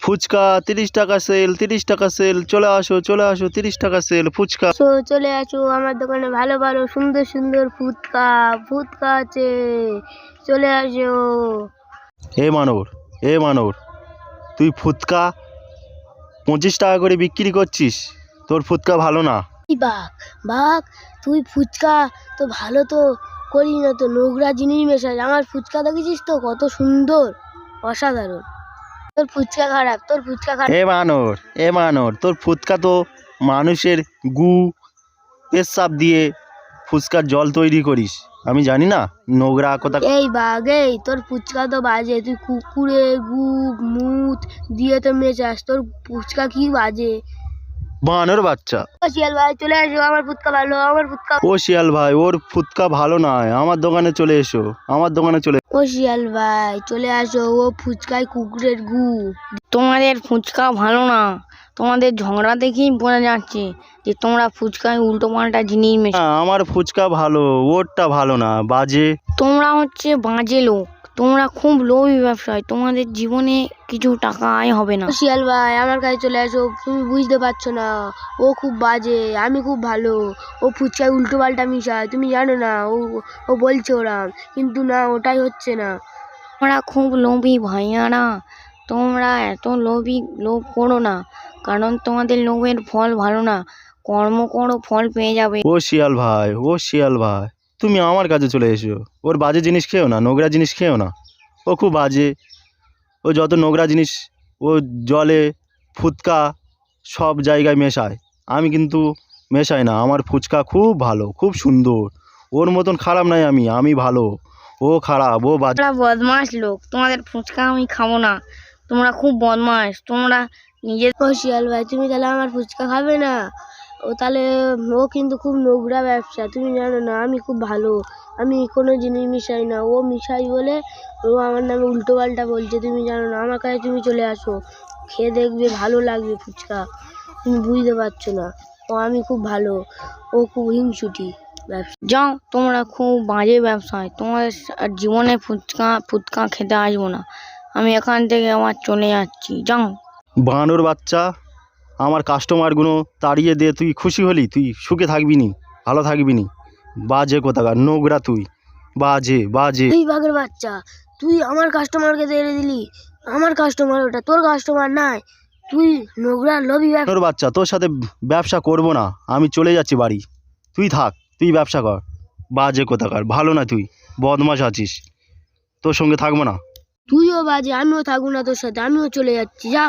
ফুচকা 30 টাকা সেল, 30 টাকা সেল, চলে আসো 30 টাকা সেল ফুচকা। চলে আসো আমার দোকানে, ভালো ভালো সুন্দর সুন্দর ফুচকা ফুচকা আছে, চলে আসো। এ মানর, তুই ফুচকা 25 টাকা করে বিক্রি করছিস, তোর ফুচকা ভালো না। এই বাঘ বাঘ, তুই ফুচকা তো ভালো তো করি না তো, নোংরা জিনিস মেশাস। আমার ফুচকা দেখেছিস তো কত সুন্দর, অসাধারণ। তোর ফুচকা খারাপ, তোর ফুচকা খারাপ। এ মানর, তোর ফুচকা তো মানুষের গু পেশাব দিয়ে ফুচকার জল তৈরি করিস, আমি জানি না, নোংরা কথা। এই বাঘ, এই তোর ফুচকা তো বাজে, তুই কুকুরে গু মুত দিয়ে তো মেশাস, তোর ফুচকা কি বাজে। বানর বাচ্চা। ও শিয়াল ভাই চলে আসো, আমার ফুচকা ভালো, আমার ফুচকা। ও শিয়াল ভাই, ওর ফুচকা ভালো নয়, আমার দোকানে চলে এসো, আমার দোকানে চলে। ও শিয়াল ভাই চলে আসো, ও ফুচকায় কুকুরের গু। তোমাদের ফুচকা ভালো না, তোমাদের ঝগড়া দেখেই বোঝা যাচ্ছে যে তোমরা ফুচকায় উল্টো পাল্টা জিনিস মেশাও। আমার ফুচকা ভালো, ওরটা ভালো না, বাজে। তোমরা হচ্ছে বাজে লোক, তোমরা খুব লোভী ব্যবসায়, তোমাদের জীবনে কিছু টাকা আয় হবে না। ও শিয়াল ভাই আমার কাছে চলে আসো, তুমি বুঝতে পারছো না, ও খুব বাজে, আমি খুব ভালো। ও ফুচকায় উল্টো পাল্টা মিশায়, তুমি জানো না, ও বলছে ওরাম, কিন্তু না, ওটাই হচ্ছে না। তোমরা খুব লোভী ভাইয়ারা, তোমরা এত লোভ করো না, কারণ তোমাদের লোভের ফল ভালো না। কর্ম করো, ফল পেয়ে যাবে। ও শিয়াল ভাই, তুমি আমার কাছে চলে এসো, ওর বাজে জিনিস খেও না, নোংরা জিনিস খেও না, ও খুব বাজে। ও যত নোংরা জিনিস ও জলে ফুচকা সব জায়গায় মেশায়, আমি কিন্তু মেশাই না, আমার ফুচকা খুব ভালো, খুব সুন্দর, ওর মতন খারাপ নাই, আমি ভালো, ও খারাপ, ও বাজে। তোমরা বদমাস লোক, তোমাদের ফুচকা আমি খাবো না, তোমরা খুব বদমাস, তোমরা নিজের। ও শিয়াল ভাই তুমি তাহলে আমার ফুচকা খাবে না? ও তাহলে, ও কিন্তু খুব নোংরা ব্যবসা, তুমি জানো না, আমি খুব ভালো, আমি কোনো জিনিস মিশাই না, ও মিশাই বলে ও আমার নামে উল্টো পাল্টা বলছে, তুমি জানো না। আমার কাছে তুমি চলে আসো, খেয়ে দেখবে, ভালো লাগবে ফুচকা, তুমি বুঝতে পারছো না। ও আমি খুব ভালো, ও খুব হিংসুটি ব্যবসা। যাও, তোমরা খুব বাজে ব্যবসায়, তোমার জীবনে ফুচকা খেতে আসবো না, আমি এখান থেকে আমার চলে যাচ্ছি, যাও। বানর বাচ্চা, আমার কাস্টমারগুলো তাড়িয়ে দিয়ে তুই খুশি হলি? তুই সুখে থাকবি নি, ভালো থাকবি নি, বাজে কোথাকার, নোংরা তুই, বাজে। তুই বাঘের বাচ্চা, তুই আমার কাস্টমারকে তেড়ে দিলি, আমার কাস্টমার ওটা, তোর কাস্টমার নাই, তুই নোংরা লোভী ব্যবসা। বানর বাচ্চা, তোর সাথে ব্যবসা করব না, আমি চলে যাচ্ছি বাড়ি, তুই থাক, তুই ব্যবসা কর, বাজে কোথাকার, ভালো না, তুই বদমাশ আছিস, তোর সঙ্গে থাকবো না। তুইও বাজে, আমিও থাকবো না তোর সাথে, আমিও চলে যাচ্ছি, যা।